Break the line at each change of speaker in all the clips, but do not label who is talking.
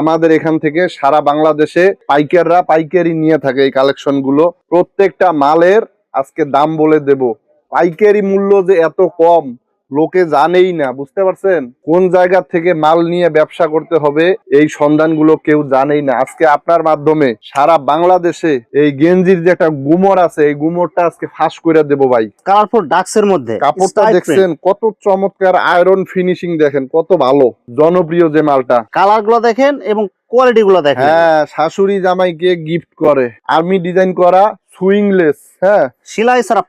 আমাদের এখান থেকে সারা বাংলাদেশে পাইকাররা পাইকারি নিয়ে থাকে এই কালেকশন গুলো। প্রত্যেকটা মালের আজকে দাম বলে দেব। পাইকারি মূল্য যে এত কম লোকে জানেই না, বুঝতে পারছেন? কোন জায়গা থেকে মাল নিয়ে ব্যবসা করতে হবে এই সন্ধানগুলো কেউ জানেই না। আজকে আপনার মাধ্যমে সারা বাংলাদেশে এই গেঞ্জির যে একটা গুমর আছে, এই গুমরটা আজকে ফাঁস করে দেবো ভাই।
কালারফুল ডাক্সের মধ্যে
কাপড়টা দেখছেন কত চমৎকার, আয়রন ফিনিশিং দেখেন কত ভালো, জনপ্রিয় যে মালটা।
কালার গুলো দেখেন এবং কোয়ালিটি গুলো দেখেন।
হ্যাঁ, শাশুড়ি জামাইকে গিফট করে আর্মি ডিজাইন করা সুইংলেস, হ্যাঁ,
সেলাই ছাড়া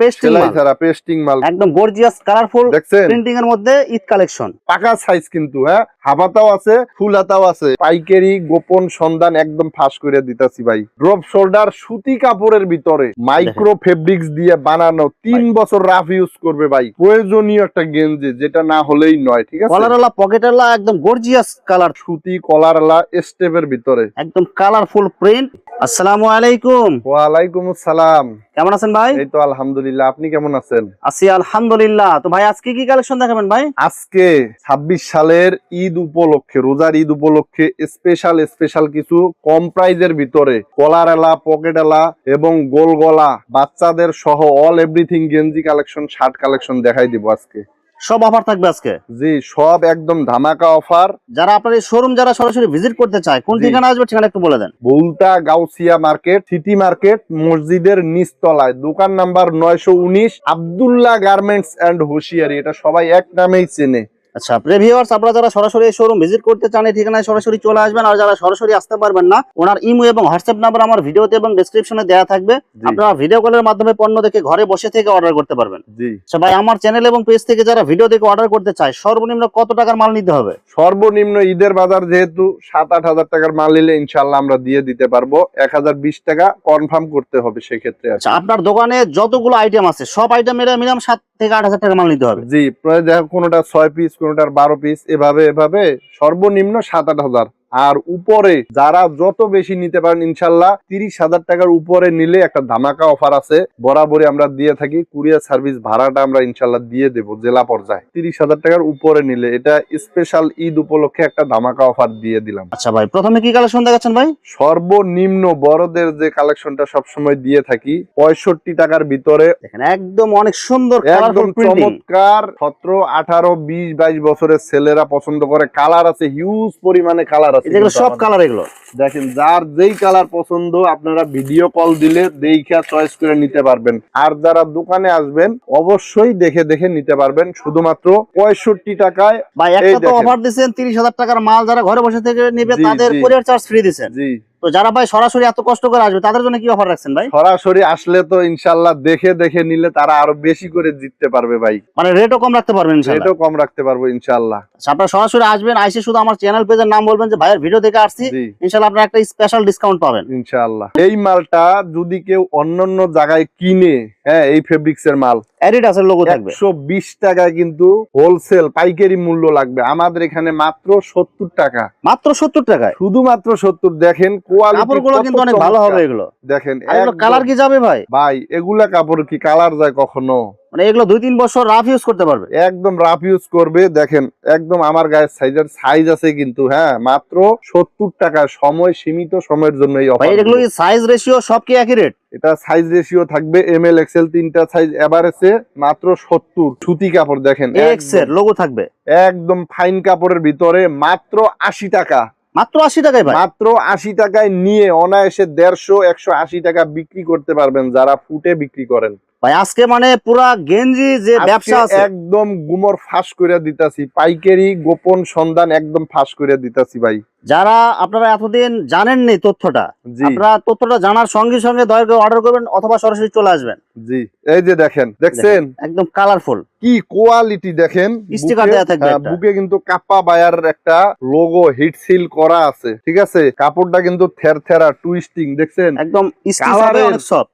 পেস্টিং মাল,
একদম গর্জিয়াস কালারফুল
দেখছেন
প্রিন্টিং এর মধ্যে ঈদ কালেকশন।
পাকা সাইজ কিন্তু, হ্যাঁ, হাফাতাও আছে ফুল হাতাও আছে। পাইকারি গোপন সন্ধান একদম ফাঁস করে দিতাছি ভাই। ড্রপ শোল্ডার সুতি কাপড়ের ভিতরে মাইক্রো ফেব্রিক্স দিয়ে বানানো, 3 বছর রাফ ইউজ করবে ভাই। প্রয়োজনীয় একটা গেঞ্জি, যেটা না হলেই নয়। ঠিক আছে,
কলারওয়ালা পকেটওয়ালা একদম গর্জিয়াস কালার,
সুতি কলারওয়ালা স্টেপের ভিতরে
একদম কালারফুল প্রিন্ট। আসসালামু আলাইকুম।
ওয়ালাইকুম আসসালাম।
কেমন আছেন ভাই?
এই তো আলহামদুলিল্লাহ, আপনি কেমন আছেন?
আছি আলহামদুলিল্লাহ। তো ভাই আজকে কি কালেকশন দেখাবেন ভাই?
আজকে 26 সালের ঈদ উপলক্ষে, রোজার ঈদ উপলক্ষে স্পেশাল কিছু কম প্রাইজের ভিতরে কলারওয়ালা, পকেটওয়ালা এবং গোল গলা বাচ্চাদের সহ অল এভরিথিং গেঞ্জি কালেকশন, শার্ট কালেকশন দেখাই দিব আজকে।
সব অফার থাকবে আজকে?
জি, সব একদম ধামাকা অফার।
যারা আপনার এই শোরুম যারা সরাসরি ভিজিট করতে চায়, কোন ঠিকানা আসবে ঠিকানা একটু বলে দেন।
বুলতা গাউসিয়া মার্কেট, সিটি মার্কেট, মসজিদের নিচতলায়, দোকান নাম্বার 919, আব্দুল্লাহ গার্মেন্টস এন্ড হুশিয়ারি। এটা সবাই এক নামেই চেনে।
আচ্ছা ভিউয়ার্স, আপনারা যারা সরাসরি এই শোরুম ভিজিট করতে চান এই ঠিকানায় সরাসরি চলে আসবেন। আর যারা সরাসরি আসতে পারবেন না, ওনার ইমো এবং হোয়াটসঅ্যাপ নাম্বার আমার ভিডিওতে এবং ডেসক্রিপশনে দেওয়া থাকবে। আপনারা ভিডিও কলের মাধ্যমে পণ্য দেখে ঘরে বসে থেকে অর্ডার করতে পারবেন।
জি
আচ্ছা ভাই, আমার চ্যানেল এবং পেজ থেকে যারা ভিডিও দেখে অর্ডার করতে চায় সর্বনিম্ন কত টাকার মাল নিতে হবে?
সর্বনিম্ন ঈদের বাজার যেহেতু 7-8 হাজার টাকার মাল নিলে ইনশাল্লাহ আমরা দিয়ে দিতে পারবো। 1020 টাকা কনফার্ম করতে হবে সেক্ষেত্রে।
আচ্ছা, আপনার দোকানে যতগুলো আইটেম আছে সব আইটেমের মিনিমাম 7 থেকে 8 হাজার টাকা মাল নিতে হবে?
জি, প্রায় দেখো কোনোটা 6 পিস, কোনোটার 12 পিস, এভাবে সর্বনিম্ন 7-8 হাজার। আর উপরে যারা যত বেশি নিতে পারেন ইনশাল্লাহ 30,000 টাকার উপরে নিলে একটা ধামাকা অফার আছে, বরাবরই আমরা দিয়ে থাকি। কুরিয়ার সার্ভিস ভাড়াটা আমরা ইনশাল্লাহ দিয়ে দেবো জেলা পর্যায়ে। 30,000 টাকার উপরে নিলে এটা স্পেশাল ঈদ উপলক্ষে একটা ধামাকা অফার দিয়ে দিলাম।
আচ্ছা ভাই, প্রথমে কি কালেকশন দেখাচ্ছেন ভাই?
সর্বনিম্ন বড়দের যে কালেকশনটা সবসময় দিয়ে থাকি 65 টাকার ভিতরে,
দেখেন একদম অনেক সুন্দর
একদম চমৎকার। 17, 18, 20, 22 বছরের ছেলেরা পছন্দ করে। কালার আছে হিউজ পরিমাণে, কালার আছে
এগুলো সব কালার। এগুলো
দেখেন, যার যেই কালার পছন্দ আপনারা ভিডিও কল দিলে দেখা চয়েস করে নিতে পারবেন। আর যারা দোকানে আসবেন অবশ্যই দেখে নিতে পারবেন শুধুমাত্র 65 টাকায়।
ভাই একটা তো অফার দিবেন 30,000 টাকার মাল যারা ঘরে বসে থেকে নেবে তাদের কুরিয়ার চার্জ ফ্রি দিবেন। জি, তো যারা ভাই সরাসরি এত কষ্ট করে আসবে তাদের জন্য কি অফার রাখছেন ভাই?
সরাসরি আসলে তো ইনশাআল্লাহ দেখে নিলে তারা আরো বেশি করে জিততে পারবে ভাই।
মানে রেটও কম রাখতে পারবেন ইনশাআল্লাহ?
রেটও কম রাখতে পারবো ইনশাআল্লাহ।
আচ্ছা, আপনারা সরাসরি আসবেন, আইসে শুধু আমার চ্যানেল পেজের নাম বলবেন যে ভাইয়ের ভিডিও দেখে আসছি, ইনশাআল্লাহ আপনারা একটা স্পেশাল ডিসকাউন্ট পাবেন
ইনশাআল্লাহ। এই মালটা যদি কেউ অন্যান্য জায়গায় কিনে, হ্যাঁ, এই ফেব্রিক্স এর মাল
অ্যাডিডাসের লোগো থাকবে,
120 টাকায় কিন্তু হোলসেল পাইকারি মূল্য লাগবে। আমাদের এখানে মাত্র 70 টাকা।
মাত্র 70 টাকায়?
শুধুমাত্র 70। দেখেন
কাপড়গুলো কিন্তু অনেক ভালো হবে। এগুলো
দেখেন,
কালার কি যাবে ভাই?
ভাই এগুলা কাপড় কি কালার যায় কখনো?
মানে এগুলো 2-3 বছর রাফ ইউজ করতে পারবে,
একদম রাফ ইউজ করবে। দেখেন একদম আমার গায়ের সাইজ আছে কিন্তু, হ্যাঁ, মাত্র 70 টাকা। সময় সীমিত, সময়ের জন্য এই অফার।
এগুলো কি সাইজ রেশিও সব কি একই রেট?
এটা সাইজ রেশিও থাকবে ML XL 3টা সাইজ এভারেজে মাত্র 70। সুতি কাপড় দেখেন,
এক্সের লোগো থাকবে,
একদম ফাইন কাপড়ের ভিতরে মাত্র 80 টাকা।
মাত্র 80 টাকায় ভাই?
মাত্র 80 টাকায় নিয়ে অনায়াসে 150, 180 টাকা বিক্রি করতে পারবেন যারা ফুটে বিক্রি করেন।
ভাই আজকে মানে পুরা গেঞ্জি যে ব্যবসা আছে
একদম গুমর ফাঁস করে দিতাছি। পাইকারি গোপন সন্ধান একদম ফাঁস করে দিতাছি ভাই।
যারা আপনারা এতদিন জানেননি তথ্যটা, আপনারা তথ্যটা জানার সঙ্গে সঙ্গে দয়া করে অর্ডার করবেন অথবা সরাসরি চলে আসবেন।
জি, এই যে দেখছেন
একদম কালারফুল,
কি কোয়ালিটি দেখেন।
স্টিকার দেয়া থাকবে,
বুকে কিন্তু কাপ্পা বায়ার একটা লোগো হিট সিল করা আছে। ঠিক আছে, কাপড়টা কিন্তু থেরথেরা টুইস্টিং, দেখছেন
একদম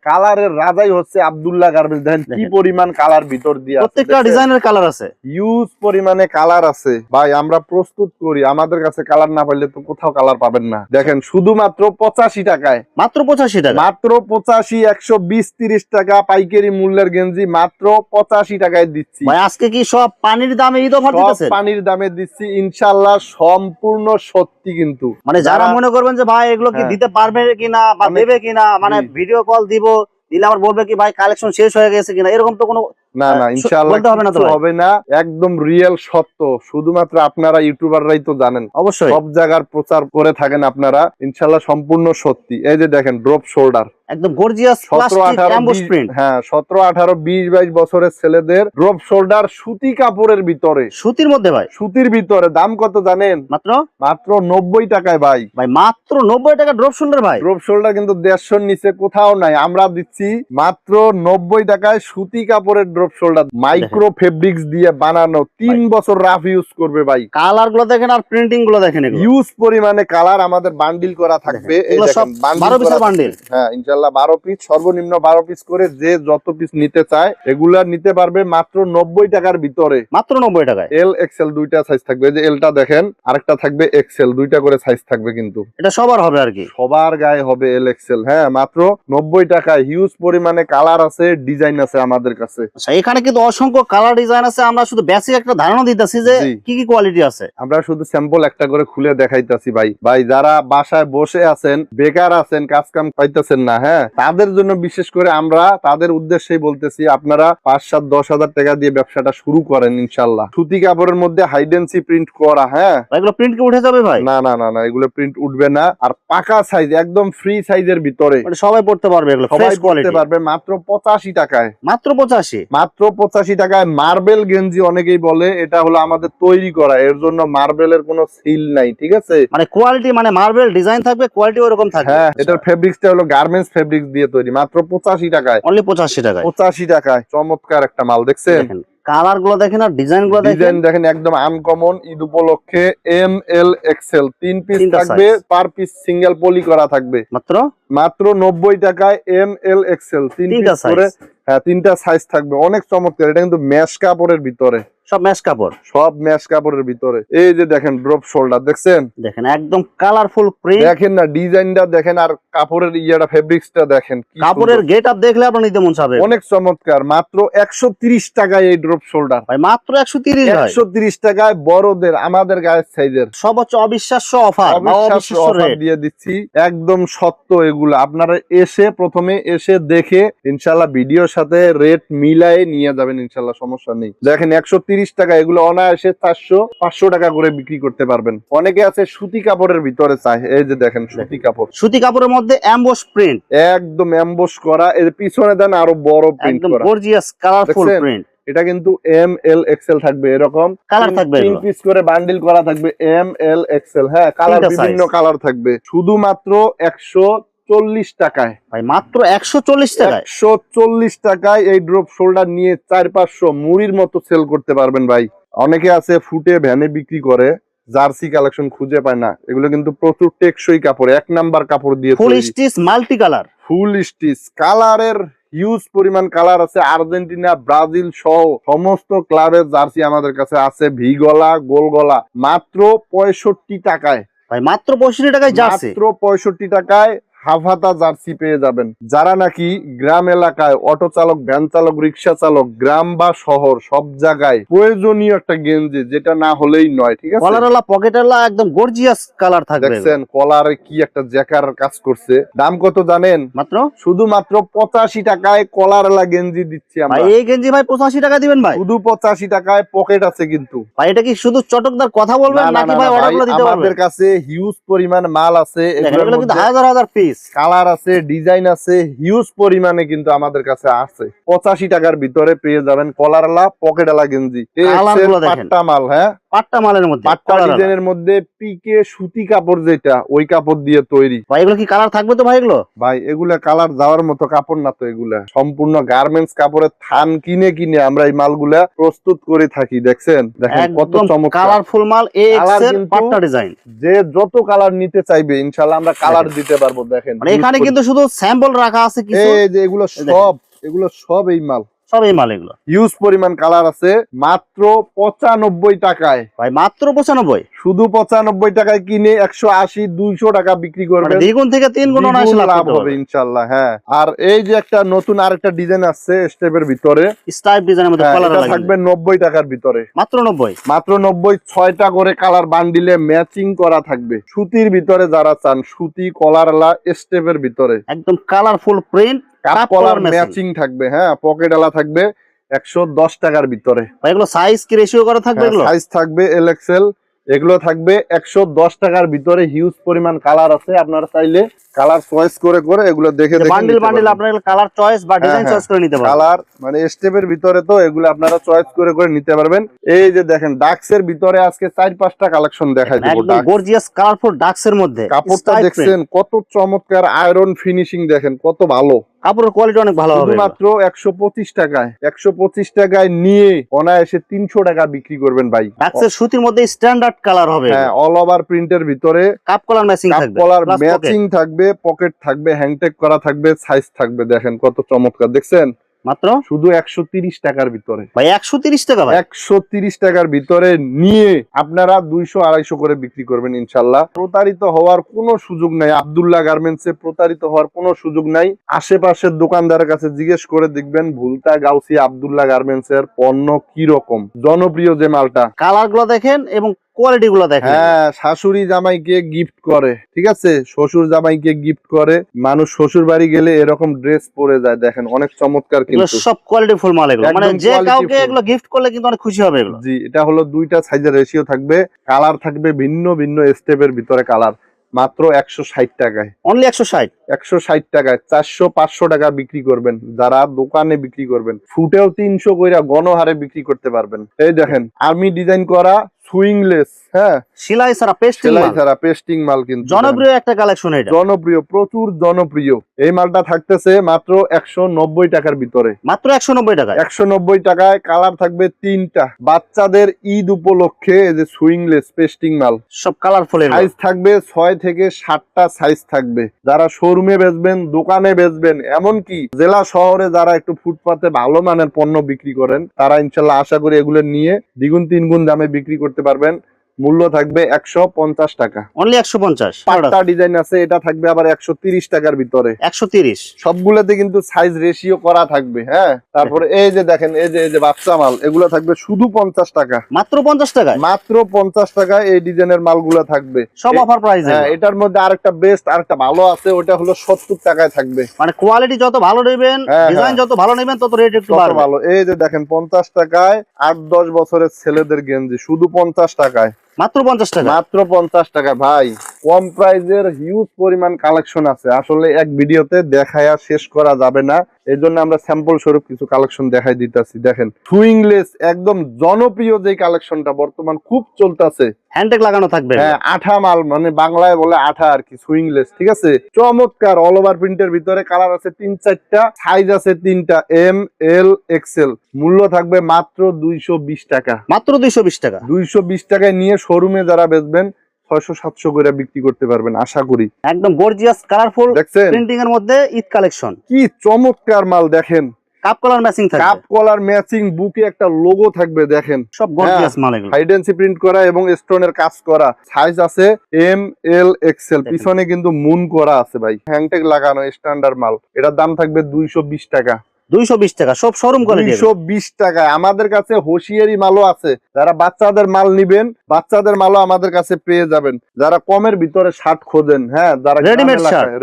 কালারের রাজাই হচ্ছে আব্দুল্লাহ গার্মেন্টস দেখেন কি
দেখেন।
পরিমাণ কালার ভিতর দিয়ে আছে,
প্রত্যেকটা
দেখছেন?
ডিজাইনের কালার আছে।
হিউজ পরিমাণে কালার আছে ভাই, আমরা প্রস্তুত করি, আমাদের কাছে কালার না পাইলে তো কোথাও কালার পাবেন না। দেখেন শুধুমাত্র 85 টাকায়,
মাত্র 85 টাকা।
মাত্র 85, 120-30 টাকা পাইকারি মূল্যের গেঞ্জি মাত্র 85 টাকায় দিচ্ছি।
ভাই আজকে কি সব পানির দামে ঈদ অফার
সব
দিতেছেন?
পানির দামে দিচ্ছি ইনশাআল্লাহ, সম্পূর্ণ সত্যি কিন্তু।
মানে যারা মনে করবেন যে ভাই এগুলো কি
হ্যাঁ।
দিতে পারবে কিনা বা
অনেক-
দেবে কিনা, মানে
জি।
ভিডিও কল দিব, দিলে আবার বলবে কি ভাই কালেকশন শেষ হয়ে গেছে কিনা, এরকম তো কোনো
না না ইনশাআল্লাহ
বলতে হবে না তো
কিচ্ছু
ভাই?
হবে না, একদম রিয়েল সত্য। শুধুমাত্র আপনারা ইউটিউবাররাই তো জানেন,
অবশ্যই
সব জায়গার প্রচার করে থাকেন আপনারা, ইনশাআল্লাহ সম্পূর্ণ সত্যি। এই যে দেখেন ড্রপ শোল্ডার,
একদম গর্জিয়াস
17,
প্লাস্টিক
18,
এমবোস
20
প্রিন্ট।
হ্যাঁ 17, 18, 20, 22 বছরের ছেলেদের ড্রপ শোল্ডার সুতি কাপড়ের ভিতরে,
সুতির মধ্যে ভাই
সুতির ভিতরে। দাম কত জানেন?
মাত্র
মাত্র 90 টাকায় ভাই।
ভাই মাত্র 90 টাকা ড্রপ শোল্ডার ভাই।
ড্রপ শোল্ডার কিন্তু 150 নিচে কোথাও নাই, আমরা দিচ্ছি মাত্র 90 টাকায় সুতি কাপড়ের ড্রপ শোল্ডার, মাইক্রো ফেব্রিক্স দিয়ে বানানো, 3 বছর রাফ ইউজ করবে ভাই।
কালার গুলো দেখেন আর প্রিন্টিং গুলো দেখেন, এগুলো
ইউজ পরিমাণে কালার আমাদের বান্ডিল করা থাকবে। এই
এগুলো সব
দেখেন বান্ডিল
12 পিসের
করা
বান্ডিল।
থাকবে। হ্যাঁ ইনশাআল্লাহ 12 পিস, সর্বনিম্ন 12 পিস করে যে যত পিস নিতে চায় এগুলা নিতে পারবে মাত্র 90 টাকার ভিতরে।
মাত্র 90 টাকায়।
এল এক্সেল দুইটা সাইজ থাকবে, এই যে এলটা দেখেন, আরেকটা থাকবে এক্সেল, দুইটা করে সাইজ থাকবে কিন্তু
এটা সবার হবে আর কি,
সবার গায়ে হবে এল এক্সেল। হ্যাঁ মাত্র 90 টাকায় হিউজ পরিমাণে কালার আছে, ডিজাইন আছে আমাদের কাছে।
আচ্ছা এখানে কিন্তু অসংখ্য কালার ডিজাইন আছে, আমরা শুধু বেসিক একটা ধারণা দিতেছি যে
জি।
কি কি কোয়ালিটি আছে।
আমরা শুধু স্যাম্পল একটা করে খুলে দেখাইতাছি ভাই। ভাই যারা বাসায় বসে আছেন, বেকার আছেন, কাজ কাম পাইতেছেন না, হ্যাঁ তাদের জন্য বিশেষ করে আমরা তাদের উদ্দেশ্যেই বলতেছি, আপনারা 5-7-10 হাজার টাকা দিয়ে ব্যবসাটা শুরু করেন ইনশাল্লাহ। সুতি কাপড়ের মধ্যে হাইডেন্সি প্রিন্ট করা, হ্যাঁ
ভাই এগুলো প্রিন্ট কি উঠে যাবে ভাই?
না না না না এগুলো প্রিন্ট উঠবে না, আর পাকা সাইজ একদম ফ্রি সাইজের ভিতরে
মানে সবাই পড়তে পারবে, এগুলো
সবাই
ফ্রেশ
পড়তে
কোয়ালিটি।
পারবে মাত্র 85 টাকায়।
মাত্র 85।
মাত্র 85 টাকায় মার্বেল গেঞ্জি, অনেকেই বলে এটা হলো আমাদের তৈরি করা, এর জন্য মার্বেলের কোনো সিল নাই, ঠিক আছে?
মানে কোয়ালিটি মানে মার্বেল ডিজাইন থাকবে, কোয়ালিটি ওরকম থাকবে।
হ্যাঁ এটার ফেব্রিক্সটা হলো গার্মেন্টস ফেব্রিক্স দিয়ে তৈরি, মাত্র 85 টাকায়।
অনলি 85 টাকায়।
85 টাকায় চমৎকার একটা মাল, দেখছেন?
দেখেন কালার গুলো দেখেন আর ডিজাইন গুলো দেখেন।
ডিজাইন দেখেন একদম আনকমন। ঈদ উপলক্ষে এম এল এক্সেল 3 পিস
তিনটা
থাকবে,
size।
পার পিস সিঙ্গেল পলি করা থাকবে।
মাত্র
মাত্র 90 টাকায় এম এল এক্সেল 3
তিনটা
পিস করে, হ্যাঁ 3টা সাইজ থাকবে, অনেক চমৎকার। এটা কিন্তু ম্যাশ কাপড়ের ভিতরে,
সব ম্যাশ কাপড়,
সব ম্যাশ কাপড়ের ভিতরে। এই যে দেখেন ড্রপ শোল্ডার, দেখছেন?
দেখেন একদম কালারফুল প্রিন্ট।
দেখেন না ডিজাইনটা দেখেন, আর কাপড়ের ইয়াটা ফেব্রিক্সটা দেখেন, কি
কাপড়ের
সুন্দর।
গেট আপ দেখলে আপনার নিতে মন চাবে।
অনেক চমৎকার। মাত্র 130 টাকায় এই ড্রপ শোল্ডার,
ভাই মাত্র 130 ভাই।
130 টাকায় বড়দের, আমাদের গায়ের সাইজের
সর্বোচ্চ অবিশ্বাস্য অফার,
অবিশ্বাস্য অফার দিয়ে দিচ্ছি, একদম সত্য। এগুলো আপনারা এসে প্রথমে এসে দেখে ইনশাল্লাহ ভিডিওর সাথে রেট মিলায়ে নিয়ে যাবেন ইনশাল্লাহ, সমস্যা নেই। দেখেন 130 টাকা, এগুলো অনায়াসে 400-500 টাকা করে বিক্রি করতে পারবেন। অনেকে আছে সুতি কাপড়ের ভিতরে চায়, এই যে দেখেন সুতি কাপড়,
সুতি কাপড়ের মধ্যে এমবোস প্রিন্ট,
একদম এমবোস করা, এর পিছনে দেন আরো বড় প্রিন্ট
একদম
করা।
গর্জিয়াস কালারফুল
দেখছেন?
প্রিন্ট।
এটা কিন্তু এম এল এক্সেল থাকবে, এরকম
কালার থাকবে
3
এগুলো।
পিস করে বান্ডিল করা থাকবে, এম এল এক্সেল। হ্যাঁ কালার
তিনটা
বিভিন্ন
size।
কালার থাকবে, শুধুমাত্র 140 টাকায়।
ভাই মাত্র 140 টাকায়।
140 টাকায় এই ড্রপ শোল্ডার নিয়ে 400-500 মুড়ির মতো সেল করতে পারবেন ভাই। অনেকে আছে ফুটে ভ্যানে বিক্রি করে, জার্সি কালেকশন খুঁজে পায় না, এগুলো কিন্তু প্রচুর টেকসই কাপড়, 1 নাম্বার কাপড় দিয়ে
ফুল
তৈরি।
স্টিচ মাল্টি কালার,
ফুল স্টিচ কালারের হিউজ পরিমাণ কালার আছে। আর্জেন্টিনা, ব্রাজিল সহ সমস্ত ক্লাবের জার্সি আমাদের কাছে আছে, ভি গলা, গোল গলা, মাত্র 65 টাকায়।
ভাই মাত্র 65 টাকায় জার্সি।
মাত্র 65 টাকায় হাফহাতা জার্সি পেয়ে যাবেন। যারা নাকি গ্রাম এলাকায় অটো চালক, ভ্যান চালক, রিক্সা চালক, গ্রাম বা শহর সব জায়গায় প্রয়োজনীয় একটা গেঞ্জি, যেটা না হলেই নয়, ঠিক আছে?
কলারওয়ালা পকেটওয়ালা একদম গর্জিয়াস কালার থাকবে।
দেখছেন কলারে কি একটা জ্যাকার কাজ করছে। দাম কত জানেন?
মাত্র
শুধুমাত্র 85 টাকায় কলারওয়ালা গেঞ্জি দিচ্ছি আমরা।
ভাই এই গেঞ্জি ভাই 85 টাকা দিবেন ভাই?
শুধু 85 টাকায়, পকেট আছে কিন্তু।
ভাই এটা কি শুধু চটকদার কথা বলবেন
না, না,
নাকি
না,
ভাই
না,
অর্ডার
ভাই,
করে দিতে পারবেন?
আমাদের কাছে হিউজ পরিমাণ মাল আছে,
দেখেন,
এগুলোর
এগুলো কিন্তু
মধ্যে
হাজার হাজার পিস।
কালার আছে, ডিজাইন আছে, হিউজ পরিমাণে কিন্তু আমাদের কাছে আছে। 85 টাকার ভিতরে পেয়ে যাবেন কলারওয়ালা পকেটওয়ালা গেঞ্জি।
কালারগুলো দেখেন।
পাট্টা মাল, হ্যাঁ
পাট্টা মালের মধ্যে
পাট্টা
কলারওয়ালা।
ডিজাইনের মধ্যে পিকে সুতি কাপড়, যেটা ওই কাপড় দিয়ে তৈরি।
ভাই এগুলো কি কালার থাকবে তো ভাই? এগুলো
ভাই এগুলা কালার যাওয়ার মতো কাপড় না তো, এগুলা সম্পূর্ণ গার্মেন্টস কাপড়ের থান কিনে কিনে আমরা এই মালগুলা প্রস্তুত করে থাকি। দেখছেন দেখেন কত
একদম
চমৎকার
কালারফুল মাল,
কালার
এক্সেল
কিন্তু
পাট্টা ডিজাইন।
যে যত কালার নিতে চাইবে ইনশাআল্লাহ আমরা কালার দিতে পারবো। দেখেন
মানে এখানে কিন্তু শুধু স্যাম্পল রাখা আছে কিছু।
এই যে এগুলো
দেখেন।
সব এগুলো সব এই মাল,
সব এই মাল এগুলো
হিউজ পরিমাণ কালার আছে, মাত্র 95 টাকায়
ভাই, মাত্র 95।
শুধু 95 টাকায় কিনে 180 200 টাকা বিক্রি
মানে
করবেন,
দ্বিগুণ থেকে তিন গুণ অনায়াসে
দ্বিগুণ
লাভ
লাভ
করতে
হবে
পারবে।
ইনশাআল্লাহ। হ্যাঁ, আর এই যে একটা নতুন আরেকটা ডিজাইন আসছে স্টেপের ভিতরে,
স্টাইপ ডিজাইনের মধ্যে
হ্যাঁ,
কালার
এটা
লাগবে
থাকবে 90 টাকার ভিতরে,
মাত্র 90।
মাত্র 90, 6টা করে কালার বান্ডিলে ম্যাচিং করা থাকবে। সুতির ভিতরে যারা চান, সুতি কলারলা স্টেপের ভিতরে
একদম colourful print,
cup
cup
collar
collar matching.
Matching থাকবে। হ্যাঁ, পকেট আলা থাকবে 110 টাকার ভিতরে।
ভাই এগুলো সাইজ কি রেশিও করা থাকবে? এগুলো
সাইজ থাকবে এল এক্সেল, এগুলো থাকবে 110 টাকার ভিতরে। হিউজ পরিমাণ কালার আছে, আপনারা চাইলে কালার চয়েস করে করে এগুলো দেখে দেখে
বান্ডিল বান্ডিল আপনারা কালার চয়েস বা ডিজাইন চয়েস করে নিতে পারবেন।
কালার মানে স্টেপের ভিতরে তো এগুলো আপনারা চয়েস করে করে নিতে পারবেন। এই যে দেখেন ডাক্সের ভিতরে আজকে 4-5টা কালেকশন দেখাই দেব।
একদম গর্জিয়াস কালারফুল ডাক্সের মধ্যে
কাপড়টা দেখছেন কত চমৎকার, আয়রন ফিনিশিং দেখেন কত ভালো,
কাপড়ের কোয়ালিটি অনেক ভালো হবে।
মাত্র 125 টাকায়, 125 টাকায় নিয়ে অনায়াসে 300 টাকা বিক্রি করবেন ভাই।
ডাক্সের সুতির মধ্যে স্ট্যান্ডার্ড কালার হবে।
হ্যাঁ, অল ওভার প্রিন্টের ভিতরে
কাপ কলার ম্যাচিং
কাপ
থাকবে,
কলার
প্লাস
ম্যাচিং থাকবে, পকেট থাকবে, হ্যাংটেক করা থাকবে, সাইজ থাকবে। দেখেন কত চমৎকার, দেখছেন
মাত্র
শুধু 130 টাকার ভিতরে
ভাই, 130 টাকা ভাই।
130 টাকার ভিতরে নিয়ে আপনারা 200-250 করে বিক্রি করবেন ইনশাল্লাহ। প্রতারিত হওয়ার কোনো সুযোগ নাই, আব্দুল্লাহ গার্মেন্টসে প্রতারিত হওয়ার কোনো সুযোগ নাই। আশেপাশের দোকানদারের কাছে জিজ্ঞেস করে দেখবেন ভুলতা গাউসি আব্দুল্লাহ গার্মেন্টস এর পণ্য কি রকম জনপ্রিয়, যে মালটা
কালার গুলো দেখেন এবং কোয়ালিটি গুলো দেখেন।
হ্যাঁ, শাশুড়ি জামাইকে গিফট করে, ঠিক আছে, শ্বশুর জামাইকে গিফট করে, মানুষ শ্বশুর বাড়ি গেলে এরকম ড্রেস পরে যায়। দেখেন অনেক চমৎকার,
এগুলো
কিন্তু
সব কোয়ালিটি ফুল মাল এগুলো, মানে
একদম
যে
quality
কাউকে
full।
এগুলো গিফট করলে কিন্তু অনেক খুশি হবে এগুলো।
জি, এটা হলো 2টা সাইজের রেশিও থাকবে, কালার থাকবে ভিন্ন ভিন্ন স্টেপের ভিতরে কালার, মাত্র 160 টাকায়।
অনলি 160।
160 টাকায় 400-500 টাকা বিক্রি করবেন। যারা দোকানে বিক্রি করবেন, ফুটেও 300 কইরা গণহারে বিক্রি করতে পারবেন। এই দেখেন আর্মি ডিজাইন করা সুইংলেস, হ্যাঁ,
সেলাই ছাড়া পেস্টিং
সেলাই
মাল,
ছাড়া পেস্টিং মাল, কিন্তু
জনপ্রিয় একটা কালেকশন এটা,
জনপ্রিয়, প্রচুর জনপ্রিয়। এই মালটা থাকতেছে মাত্র 190 টাকার ভিতরে,
মাত্র 190 টাকায়।
190 টাকায়। কালার থাকবে 3টা। বাচ্চাদের ঈদ উপলক্ষে এই যে সুইংলেস পেস্টিং মাল,
সব কালারফুল এগুলো।
সাইজ থাকবে 6 থেকে 7টা সাইজ থাকবে। যারা শোরুমে বেচবেন, দোকানে বেচবেন, এমনকি জেলা শহরে যারা একটু ফুটপাতে ভালো মানের পণ্য বিক্রি করেন, তারা ইনশাল্লাহ আশা করি এগুলো নিয়ে দ্বিগুণ 3 গুণ দামে বিক্রি করতে পারবেন। মূল্য থাকবে 150 টাকা।
অনলি 150।
5টা ডিজাইন আছে, এটা থাকবে আবার 130 টাকার ভিতরে।
130
সবগুলোতে কিন্তু সাইজ রেশিও করা থাকবে। হ্যাঁ, তারপরে এই যে দেখেন, এই যে বাচ্চা মাল, এগুলো থাকবে শুধু 50 টাকা,
মাত্র 50 টাকায়।
মাত্র 50 টাকায় এই ডিজাইনের মালগুলো থাকবে,
সব অফার প্রাইস।
হ্যাঁ, এটার মধ্যে আরেকটা বেস্ট, আরেকটা ভালো আছে, ওটা হলো 70 টাকায় থাকবে।
মানে কোয়ালিটি যত ভালো নেবেন,
হ্যাঁ,
ডিজাইন যত ভালো নেবেন, তত রেট একটু
কত
বাড়বে।
ভালো। এই যে দেখেন 50 টাকায় 8-10 বছরের ছেলেদের গেঞ্জি, শুধু 50 টাকায়,
মাত্র 50 টাকা।
মাত্র 50 টাকা। ভাই, কম প্রাইজের হিউজ পরিমাণ কালেকশন আছে, আসলে এক ভিডিওতে দেখায়া শেষ করা যাবে না। এই জন্য আমরা স্যাম্পল স্বরূপ কিছু কালেকশন দেখাই দিতেছি। দেখেন সুইংলেস একদম জনপ্রিয় যে কালেকশনটা বর্তমান খুব চলতেছে,
হ্যান্ডটেক লাগানো থাকবে।
হ্যাঁ, আঠা মাল, মানে বাংলায় বলে আঠা আর কি, সুইংলেস, ঠিক আছে, চমৎকার। অল ওভার প্রিন্টের ভিতরে কালার আছে 3-4টা, সাইজ আছে 3টা, এম, এল, এক্সেল। মূল্য থাকবে মাত্র 220 টাকা,
মাত্র 220 টাকা।
220 টাকায় নিয়ে শোরুমে যারা বেচবেন 600-700 করে বিক্রি করতে পারবেন আশা করি।
একদম গর্জিয়াস কালারফুল
দেখছেন
প্রিন্টিং এর মধ্যে ঈদ কালেকশন,
কি চমৎকার মাল। দেখেন
কাপ কলার ম্যাচিং থাকবে,
কাপ কলার ম্যাচিং, বুকে একটা লোগো থাকবে। দেখেন
সব গর্জিয়াস মাল এগুলো।
হাইডেন্সি প্রিন্ট করা এবং স্টোনের কাজ করা। সাইজ আছে এম, এল, এক্সেল। পিছনে কিন্তু মুন করা আছে ভাই, হ্যাংটেক লাগানো স্ট্যান্ডার্ড মাল। এটার দাম থাকবে 220 টাকা,
220 টাকা, সব শোরুম কোয়ালিটি।
220 টাকায়। আমাদের কাছে হোশিয়ারি মালও আছে, যারা বাচ্চাদের মাল নিবেন, বাচ্চাদের মালও আমাদের কাছে পেয়ে যাবেন। যারা কমের ভিতরে শার্ট খোঁজেন, হ্যাঁ, যারা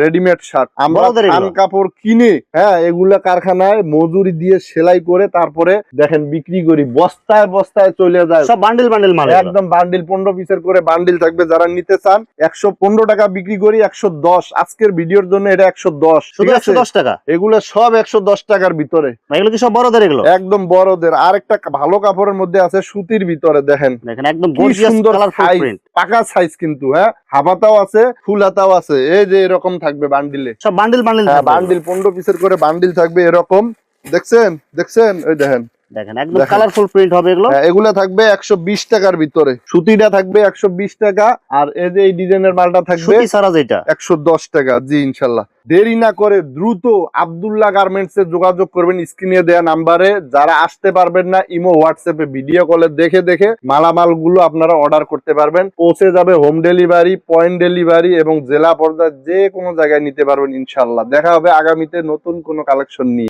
রেডিমেড শার্ট, আমরা থান কাপড় কিনে, হ্যাঁ, এগুলা কারখানায় মজুরি দিয়ে সেলাই করে তারপরে দেখেন বিক্রি করি, বস্তায় বস্তায় চলে যায়।
সব বান্ডিল বান্ডিল মাল,
একদম বান্ডিল, 15 পিসের করে বান্ডিল থাকবে। যারা নিতে চান 115 টাকা বিক্রি করি, 110 আজকের ভিডিওর জন্য, এটা 110,
শুধু 110 টাকা।
এগুলো সব 110 টাকার ভিতরে।
এগুলো কি সব বড়দের? এগুলো
একদম বড়দের। আর একটা ভালো কাপড়ের মধ্যে আছে সুতির ভিতরে, দেখেন
একদম
সুন্দর পাকা সাইজ, কিন্তু হ্যাঁ, হাফাতাও আছে, ফুল হাতাও আছে। এই যে এরকম থাকবে বান্ডিলে,
সব বান্ডিল বান্ডিল,
বান্ডিল 15 পিসের করে বান্ডিল থাকবে এরকম। দেখছেন, ওই দেখেন
দেখেন একদম
দেখেন।
কালারফুল প্রিন্ট হবে এগুলো।
হ্যাঁ, এগুলা থাকবে 120 টাকার ভিতরে, সুতিটা থাকবে 120 টাকা, আর এই যে এই ডিজাইনের মালটা থাকবে
সুতি সারা যেটা
110 টাকা। জি ইনশাল্লাহ, দেরি না করে দ্রুত আব্দুল্লাহ গার্মেন্টস এ যোগাযোগ করবেন স্ক্রিনে দেয়া নাম্বারে। যারা আসতে পারবেন না, ইমো হোয়াটসঅ্যাপে ভিডিও কলে দেখে দেখে মালামাল গুলো আপনারা অর্ডার করতে পারবেন, পৌঁছে যাবে হোম ডেলিভারি, পয়েন্ট ডেলিভারি এবং জেলা পর্যায়ে যে কোনো জায়গায় নিতে পারবেন ইনশাল্লাহ। দেখা হবে আগামীতে নতুন কোনো কালেকশন নিয়ে।